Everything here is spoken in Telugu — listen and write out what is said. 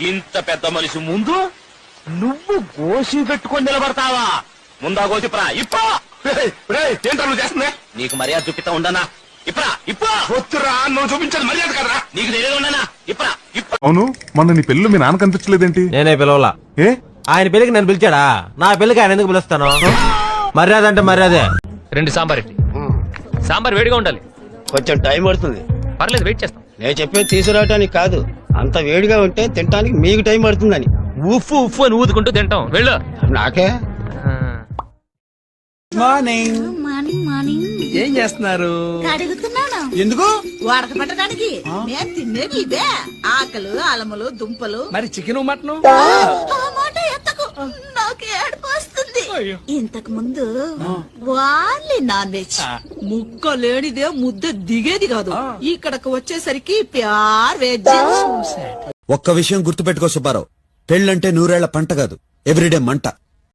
ఇంత పెద్ద మనిషి ముందు నువ్వు గోసి పెట్టుకొని నిలబడతావా? ముందా గోసి ప్రా ఇప్పా. ఏంట్రా నువ్వు చేస్తున్నా? నీకు మర్యాద చూపిస్తా ఉండనా? ఇప్పరా ఇప్పా. వద్దురా, నువ్వు చూపించేది మర్యాద కదరా. నీకు తెలియదు ఉండనా? ఇప్పరా ఇప్ప. అవును, మొన్న నీ పెళ్లి మీ నాన్న కనిపించలేదేంటి? నేనే పిలవలా. ఏ ఆయన పెళ్లికి నేను పిలిచాడా? నా పెళ్లికి ఆయన ఎందుకు పిలుస్తాను? మర్యాద అంటే మర్యాదే. 2 సాంబార్ ఇడ్లీ. సాంబార్ వేడిగా ఉండాలి. కొంచెం టైం పడుతుంది. పర్లేదు, వెయిట్ చేస్తాం. నేను చెప్పేది తీసుకురావటానికి కాదు, అంత వేడిగా ఉంటే తినడానికి మీకు టైం పడుతుందని. ఉఫ్ఫు ఉఫ్ఫు అని ఊదుకుంటూ తింటాం. వెళ్ళు. నాకే మార్నింగ్. Morning morning. ఏం చేస్తున్నారు? కడుగుతున్నాను. ఎందుకు? వాడక పట్టడానికి. నేను తినేది ఇవే ఆకలు, అలములు, దుంపలు. మరి చికెన్ మటన్? ఆ మాట ఎత్తకు, నాకు ఏడుపు వస్తుంది. ఇంతకు ముందు వాళ్ళే నాన్ వెజ్. ముక్క లేనిదే ముద్ద దిగేది కాదు. ఇక్కడకు వచ్చేసరికి ప్యార్ వెజ్. ఒక్క విషయం గుర్తుపెట్టుకో సుబ్బారావు, పెళ్ళంటే 100 ఏళ్ల పంట కాదు, ఎవ్రీడే మంట.